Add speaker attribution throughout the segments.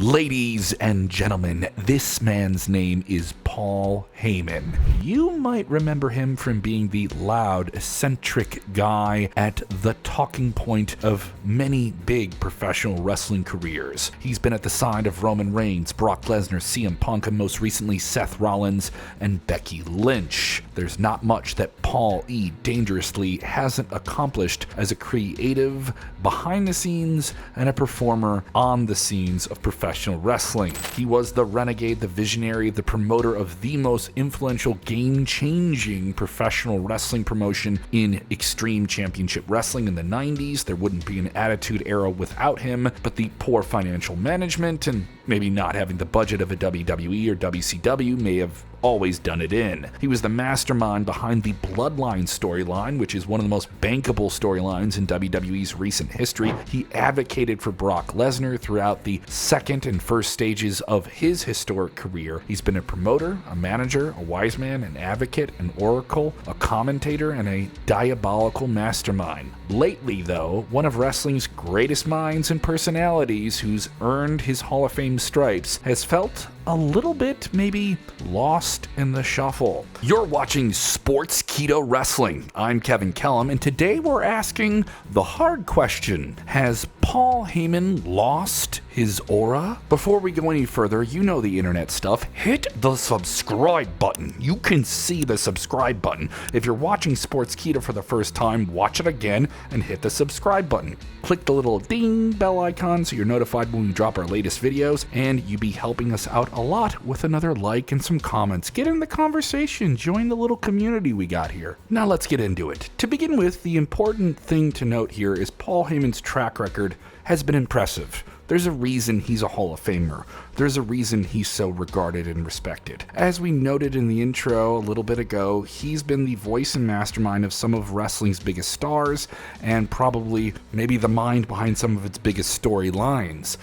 Speaker 1: Ladies and gentlemen, this man's name is Paul Heyman. You might remember him from being the loud, eccentric guy at the talking point of many big professional wrestling careers. He's been at the side of Roman Reigns, Brock Lesnar, CM Punk, and most recently Seth Rollins and Becky Lynch. There's not much that Paul E. Dangerously hasn't accomplished as a creative, behind the scenes, and a performer on the scenes of professional wrestling. He was the renegade, the visionary, the promoter of the most influential, game-changing professional wrestling promotion in Extreme Championship Wrestling in the 90s. There wouldn't be an Attitude Era without him, but the poor financial management and maybe not having the budget of a WWE or WCW may have always done it in. He was the mastermind behind the Bloodline storyline, which is one of the most bankable storylines in WWE's recent history. He advocated for Brock Lesnar throughout the second and first stages of his historic career. He's been a promoter, a manager, a wise man, an advocate, an oracle, a commentator, and a diabolical mastermind. Lately, though, one of wrestling's greatest minds and personalities who's earned his Hall of Fame stripes has felt a little bit maybe lost in the shuffle. You're watching Sportskeeda Wrestling. I'm Kevin Kellum, and today we're asking the hard question: has Paul Heyman lost his aura? Before we go any further, you know the internet stuff. Hit the subscribe button. You can see the subscribe button. If you're watching Sportskeeda for the first time, watch it again and hit the subscribe button. Click the little ding bell icon so you're notified when we drop our latest videos, and you'll be helping us out a lot with another like and some comments. Get in the conversation. Join the little community we got here. Now let's get into it. To begin with, the important thing to note here is Paul Heyman's track record has been impressive. There's a reason he's a Hall of Famer. There's a reason he's so regarded and respected. As we noted in the intro a little bit ago, he's been the voice and mastermind of some of wrestling's biggest stars, and probably maybe the mind behind some of its biggest storylines.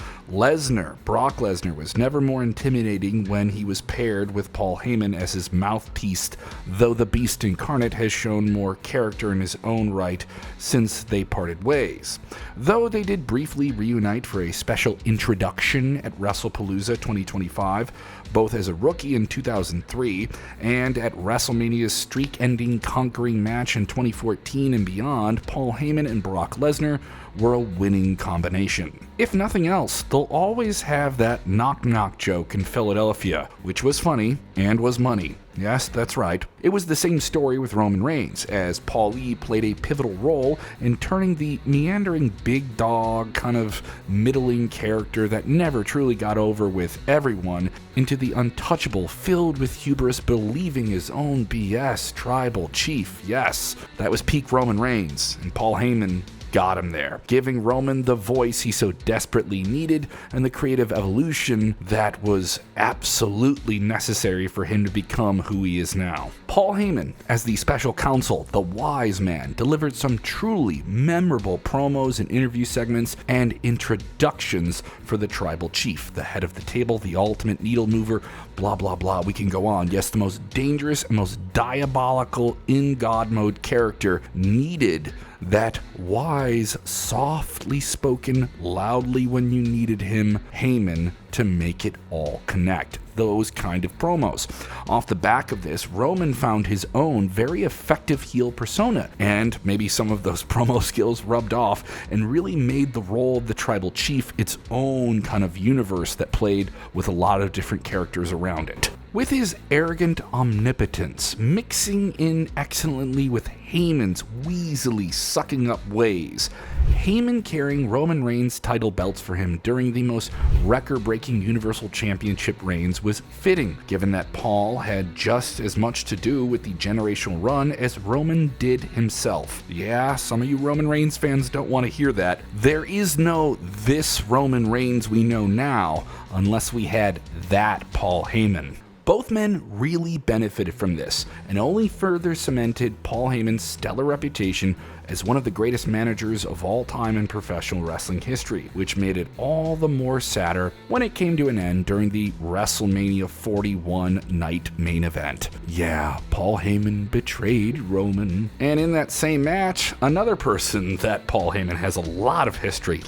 Speaker 1: Brock Lesnar, was never more intimidating when he was paired with Paul Heyman as his mouthpiece, though the Beast incarnate has shown more character in his own right since they parted ways. Though they did briefly reunite for a special introduction at WrestlePalooza 2025, both as a rookie in 2003 and at WrestleMania's streak-ending conquering match in 2014 and beyond, Paul Heyman and Brock Lesnar were a winning combination. If nothing else, they'll always have that knock-knock joke in Philadelphia, which was funny and was money. Yes, that's right. It was the same story with Roman Reigns, as Paul E. played a pivotal role in turning the meandering big dog, kind of middling character that never truly got over with everyone into the untouchable, filled with hubris, believing his own BS tribal chief. Yes, that was peak Roman Reigns, and Paul Heyman got him there, giving Roman the voice he so desperately needed and the creative evolution that was absolutely necessary for him to become who he is now. Paul Heyman, as the special counsel, the wise man, delivered some truly memorable promos and interview segments and introductions for the tribal chief, the head of the table, the ultimate needle mover, blah blah blah. We can go on. Yes, the most dangerous and most diabolical in God mode character needed that wise, softly spoken, loudly when you needed him, Heyman, to make it all connect. Those kind of promos. Off the back of this, Roman found his own very effective heel persona, and maybe some of those promo skills rubbed off and really made the role of the tribal chief its own kind of universe that played with a lot of different characters around it. With his arrogant omnipotence mixing in excellently with Heyman's wheezily sucking up ways, Heyman carrying Roman Reigns' title belts for him during the most record-breaking Universal Championship reigns was fitting, given that Paul had just as much to do with the generational run as Roman did himself. Yeah, some of you Roman Reigns fans don't want to hear that. There is no this Roman Reigns we know now unless we had that Paul Heyman. Both men really benefited from this, and only further cemented Paul Heyman's stellar reputation as one of the greatest managers of all time in professional wrestling history, which made it all the more sadder when it came to an end during the WrestleMania 41 night main event. Yeah, Paul Heyman betrayed Roman. And in that same match, another person that Paul Heyman has a lot of history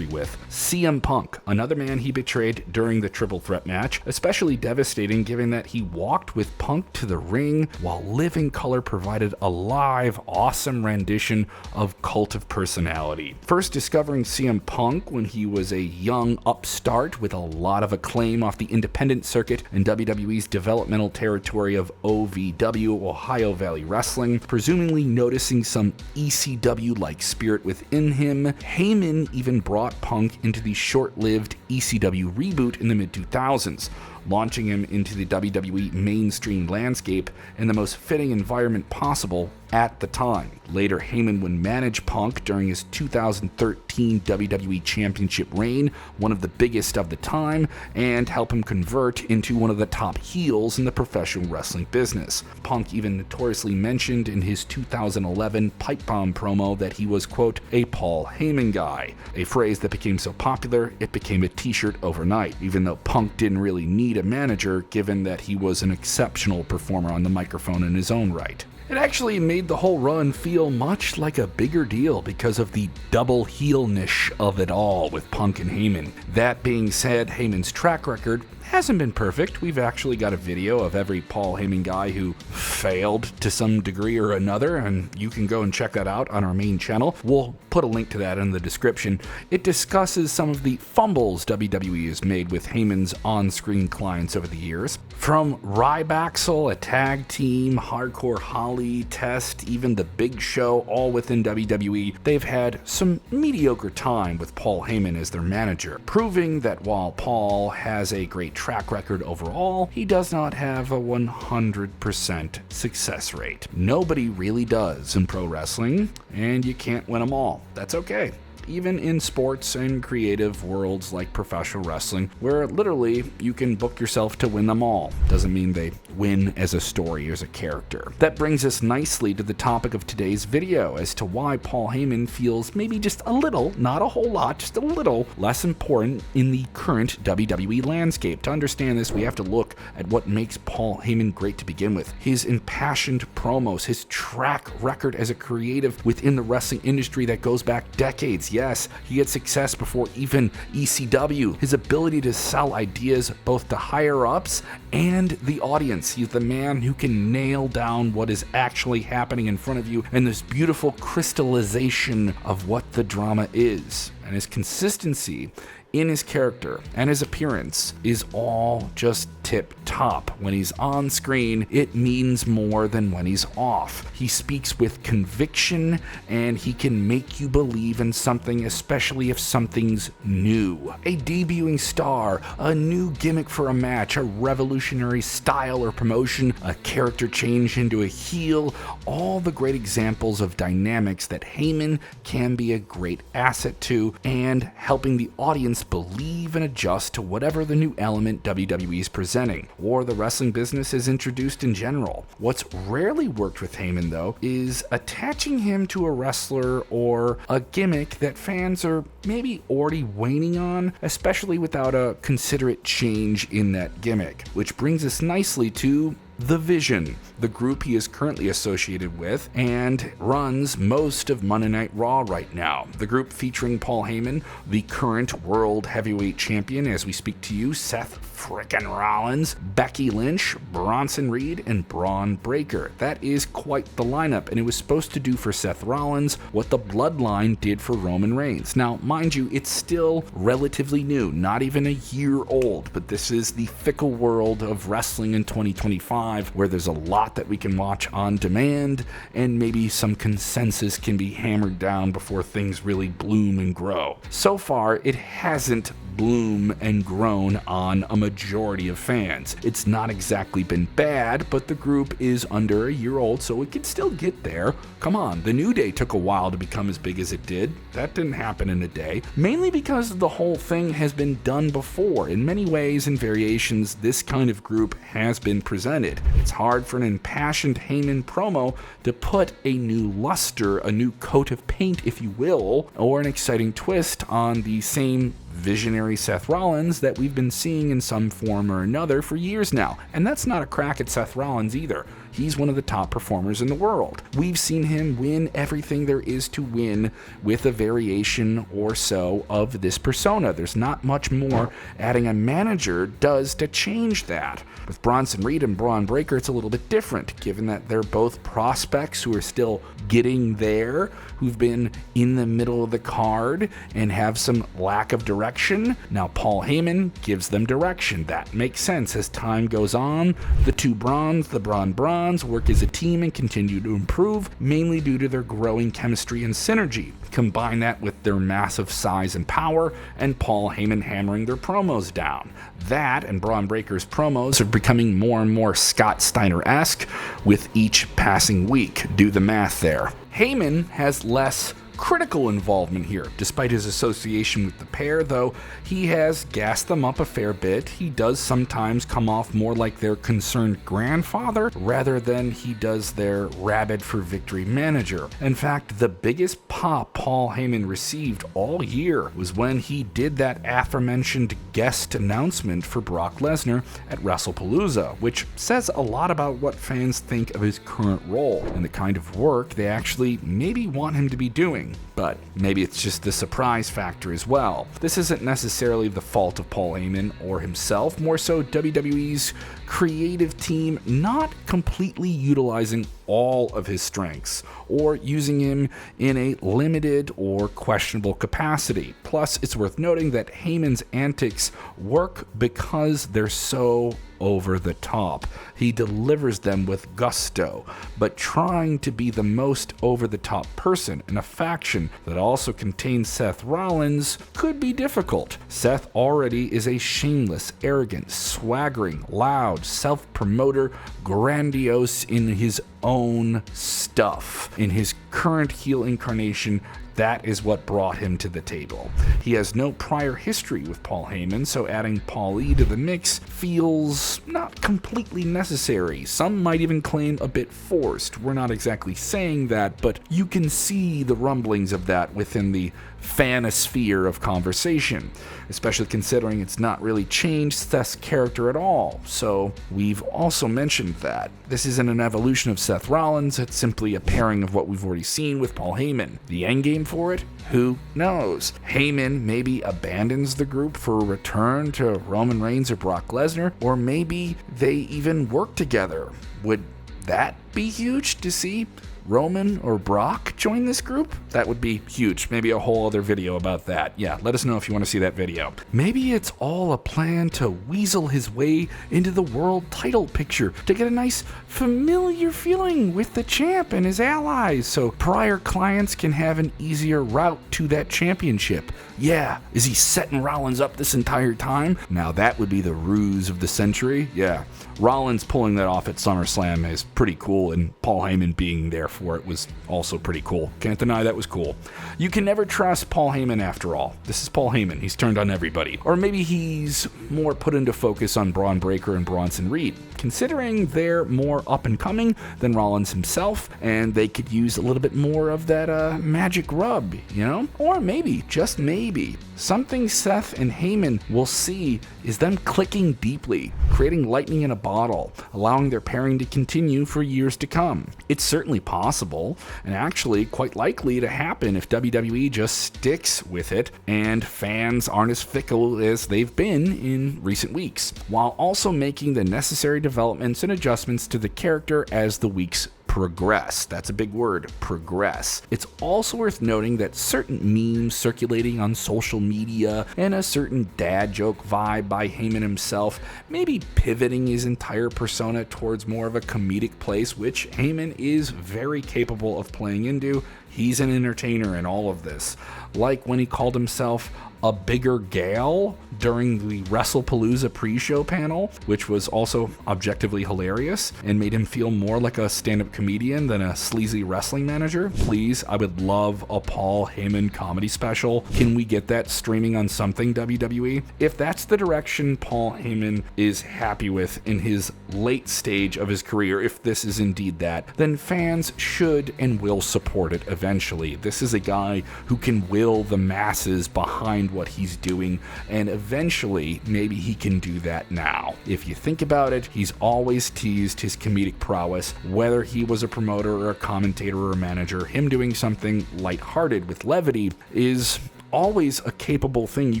Speaker 1: with, CM Punk, another man he betrayed during the triple threat match, especially devastating given that he walked with Punk to the ring while Living Color provided a live, awesome rendition of Cult of Personality. First discovering CM Punk when he was a young upstart with a lot of acclaim off the independent circuit in WWE's developmental territory of OVW, Ohio Valley Wrestling, presumably noticing some ECW-like spirit within him, Heyman even brought Punk into the short-lived ECW reboot in the mid-2000s, launching him into the WWE mainstream landscape in the most fitting environment possible at the time. Later, Heyman would manage Punk during his 2013 WWE Championship reign, one of the biggest of the time, and help him convert into one of the top heels in the professional wrestling business. Punk even notoriously mentioned in his 2011 Pipe Bomb promo that he was, quote, a Paul Heyman guy, a phrase that became so popular it became a t-shirt overnight, even though Punk didn't really need a manager given that he was an exceptional performer on the microphone in his own right. It actually made the whole run feel much like a bigger deal because of the double heel-nish of it all with Punk and Heyman. That being said, Heyman's track record hasn't been perfect. We've actually got a video of every Paul Heyman guy who failed to some degree or another, and you can go and check that out on our main channel. We'll put a link to that in the description. It discusses some of the fumbles WWE has made with Heyman's on-screen clients over the years. From Rybaxel, a tag team, Hardcore Holly, Test, even The Big Show, all within WWE, they've had some mediocre time with Paul Heyman as their manager, proving that while Paul has a great track record overall, he does not have a 100% success rate. Nobody really does in pro wrestling, and you can't win them all. That's okay. Even in sports and creative worlds like professional wrestling, where literally you can book yourself to win them all. Doesn't mean they win as a story or as a character. That brings us nicely to the topic of today's video as to why Paul Heyman feels maybe just a little, not a whole lot, just a little less important in the current WWE landscape. To understand this, we have to look at what makes Paul Heyman great to begin with. His impassioned promos, his track record as a creative within the wrestling industry that goes back decades. Yes, he had success before even ECW. His ability to sell ideas both to higher-ups and the audience. He's the man who can nail down what is actually happening in front of you and this beautiful crystallization of what the drama is. And his consistency in his character and his appearance is all just tip top. When he's on screen, it means more than when he's off. He speaks with conviction and he can make you believe in something, especially if something's new. A debuting star, a new gimmick for a match, a revolutionary style or promotion, a character change into a heel, all the great examples of dynamics that Heyman can be a great asset to and helping the audience believe and adjust to whatever the new element WWE is presenting, or the wrestling business is introduced in general. What's rarely worked with Heyman, though, is attaching him to a wrestler or a gimmick that fans are maybe already waning on, especially without a considerate change in that gimmick. Which brings us nicely to The Vision, the group he is currently associated with and runs most of Monday Night Raw right now. The group featuring Paul Heyman, the current World Heavyweight Champion as we speak to you, Seth frickin' Rollins, Becky Lynch, Bronson Reed, and Braun Breaker. That is quite the lineup, and it was supposed to do for Seth Rollins what the Bloodline did for Roman Reigns. Now, mind you, it's still relatively new, not even a year old, but this is the fickle world of wrestling in 2025, where there's a lot that we can watch on demand, and maybe some consensus can be hammered down before things really bloom and grow. So far, it hasn't bloomed and grown on a majority of fans. It's not exactly been bad, but the group is under a year old, so it can still get there. Come on, the New Day took a while to become as big as it did. That didn't happen in a day, mainly because the whole thing has been done before. In many ways and variations, this kind of group has been presented. moment. It's hard for an impassioned Heyman promo to put a new luster, a new coat of paint, if you will, or an exciting twist on the same visionary Seth Rollins that we've been seeing in some form or another for years now. And that's not a crack at Seth Rollins either. He's one of the top performers in the world. We've seen him win everything there is to win with a variation or so of this persona. There's not much more adding a manager does to change that. With Bronson Reed and Braun Breaker, it's a little bit different, given that they're both prospects who are still getting there, who've been in the middle of the card and have some lack of direction. Now Paul Heyman gives them direction. That makes sense. As time goes on, the two Brauns, the Braun Brauns, work as a team and continue to improve, mainly due to their growing chemistry and synergy. Combine that with their massive size and power, and Paul Heyman hammering their promos down. That and Braun Breaker's promos are becoming more and more Scott Steiner-esque with each passing week. Do the math there. Heyman has less critical involvement here. Despite his association with the pair, though, he has gassed them up a fair bit. He does sometimes come off more like their concerned grandfather rather than he does their rabid for victory manager. In fact, the biggest pop Paul Heyman received all year was when he did that aforementioned guest announcement for Brock Lesnar at WrestlePalooza, which says a lot about what fans think of his current role and the kind of work they actually maybe want him to be doing. But maybe it's just the surprise factor as well. This isn't necessarily the fault of Paul Heyman or himself, more so WWE's creative team not completely utilizing all of his strengths or using him in a limited or questionable capacity. Plus, it's worth noting that Heyman's antics work because they're so over the top. He delivers them with gusto, but trying to be the most over the top person in a faction that also contains Seth Rollins could be difficult. Seth already is a shameless, arrogant, swaggering, loud, self-promoter, grandiose in his own stuff. In his current heel incarnation, that is what brought him to the table. He has no prior history with Paul Heyman, so adding Paul E to the mix feels not completely necessary. Some might even claim a bit forced. We're not exactly saying that, but you can see the rumblings of that within the fanosphere of conversation, especially considering it's not really changed Seth's character at all. So we've also mentioned that. This isn't an evolution of Seth Rollins, it's simply a pairing of what we've already seen with Paul Heyman. The endgame for it? Who knows? Heyman maybe abandons the group for a return to Roman Reigns or Brock Lesnar, or maybe they even work together. Would that be huge to see Roman or Brock join this group? That would be huge. Maybe a whole other video about that. Yeah, let us know if you want to see that video. Maybe it's all a plan to weasel his way into the world title picture to get a nice familiar feeling with the champ and his allies so prior clients can have an easier route to that championship. Yeah, is he setting Rollins up this entire time? Now that would be the ruse of the century. Yeah, Rollins pulling that off at SummerSlam is pretty cool, and Paul Heyman being there for it was also pretty cool. Can't deny that was cool. You can never trust Paul Heyman after all. This is Paul Heyman. He's turned on everybody. Or maybe he's more put into focus on Braun Breaker and Bronson Reed, considering they're more up and coming than Rollins himself, and they could use a little bit more of that magic rub, you know? Or maybe, just maybe, something Seth and Heyman will see is them clicking deeply, creating lightning in a bottle, allowing their pairing to continue for years to come. It's certainly possible, and actually quite likely to happen if WWE just sticks with it and fans aren't as fickle as they've been in recent weeks, while also making the necessary developments and adjustments to the character as the weeks progress. That's a big word, progress. It's also worth noting that certain memes circulating on social media and a certain dad joke vibe by Heyman himself may be pivoting his entire persona towards more of a comedic place, which Heyman is very capable of playing into, He's an entertainer in all of this. Like when he called himself a bigger gal during the WrestlePalooza pre-show panel, which was also objectively hilarious and made him feel more like a stand-up comedian than a sleazy wrestling manager. Please, I would love a Paul Heyman comedy special. Can we get that streaming on something, WWE? If that's the direction Paul Heyman is happy with in his late stage of his career, if this is indeed that, then fans should and will support it eventually. This is a guy who can will the masses behind what he's doing, and eventually maybe he can do that now. If you think about it, he's always teased his comedic prowess, whether he was a promoter or a commentator or a manager. Him doing something lighthearted with levity is always a capable thing you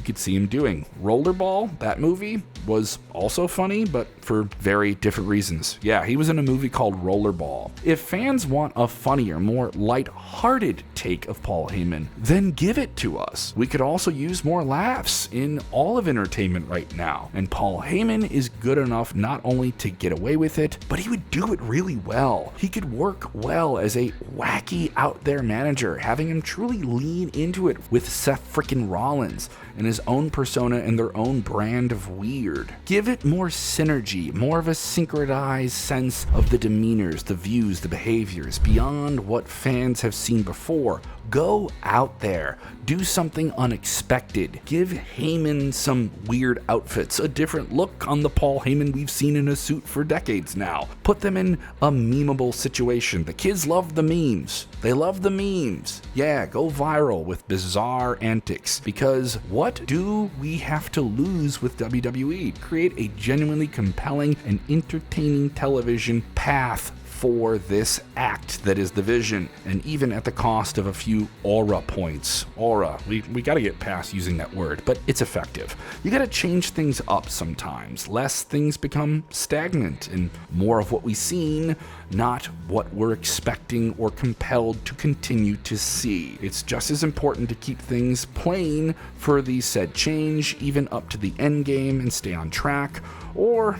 Speaker 1: could see him doing. Rollerball, that movie, was also funny, but for very different reasons. Yeah, he was in a movie called Rollerball. If fans want a funnier, more light-hearted take of Paul Heyman, then give it to us. We could also use more laughs in all of entertainment right now. And Paul Heyman is good enough not only to get away with it, but he would do it really well. He could work well as a wacky out there manager, having him truly lean into it with Seth frickin' Rollins and his own persona and their own brand of weird. Give it more synergy, more of a synchronized sense of the demeanors, the views, the behaviors, beyond what fans have seen before. Go out there, do something unexpected. Give Heyman some weird outfits, a different look on the Paul Heyman we've seen in a suit for decades now. Put them in a memeable situation. The kids love the memes. They love the memes. Yeah, go viral with bizarre antics, because what do we have to lose with WWE? Create a genuinely compelling and entertaining television path for this act that is the Vision, and even at the cost of a few aura points. Aura, we gotta get past using that word, but it's effective. You gotta change things up sometimes. Less things become stagnant, and more of what we've seen, not what we're expecting or compelled to continue to see. It's just as important to keep things plain for the said change, even up to the end game, and stay on track, or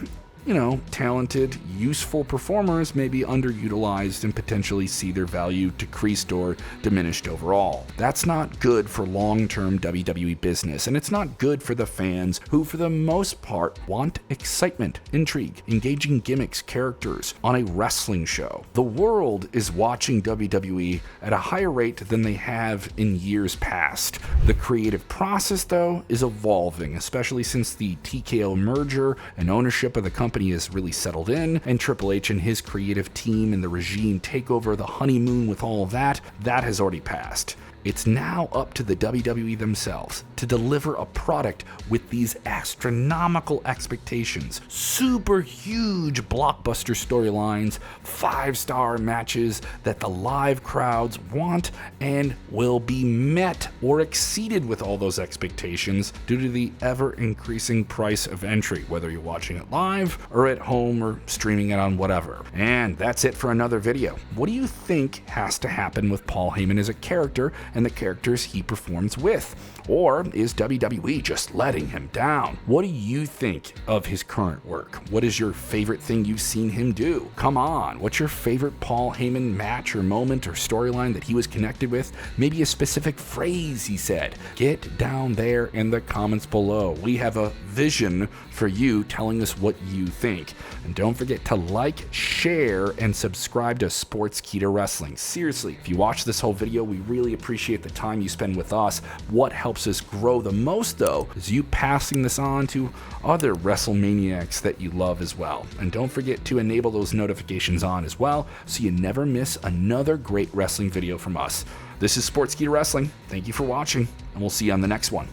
Speaker 1: talented, useful performers may be underutilized and potentially see their value decreased or diminished overall. That's not good for long-term WWE business, and it's not good for the fans who, for the most part, want excitement, intrigue, engaging gimmicks, characters on a wrestling show. The world is watching WWE at a higher rate than they have in years past. The creative process, though, is evolving, especially since the TKO merger and ownership of the company is really settled in, and Triple H and his creative team and the regime take over the honeymoon with all of that has already passed. It's now up to the WWE themselves to deliver a product with these astronomical expectations, super huge blockbuster storylines, 5-star matches that the live crowds want and will be met or exceeded with all those expectations due to the ever-increasing price of entry, whether you're watching it live or at home or streaming it on whatever. And that's it for another video. What do you think has to happen with Paul Heyman as a character and the characters he performs with? Or is WWE just letting him down? What do you think of his current work? What is your favorite thing you've seen him do? Come on, what's your favorite Paul Heyman match or moment or storyline that he was connected with? Maybe a specific phrase he said. Get down there in the comments below. We have a vision for you telling us what you think. And don't forget to like, share, and subscribe to Sportskeeda Wrestling. Seriously, if you watch this whole video, we really appreciate the time you spend with us. What helps us grow the most, though, is you passing this on to other WrestleManiacs that you love as well. And don't forget to enable those notifications on as well, so you never miss another great wrestling video from us. This is Sportskeeda Wrestling. Thank you for watching, and we'll see you on the next one.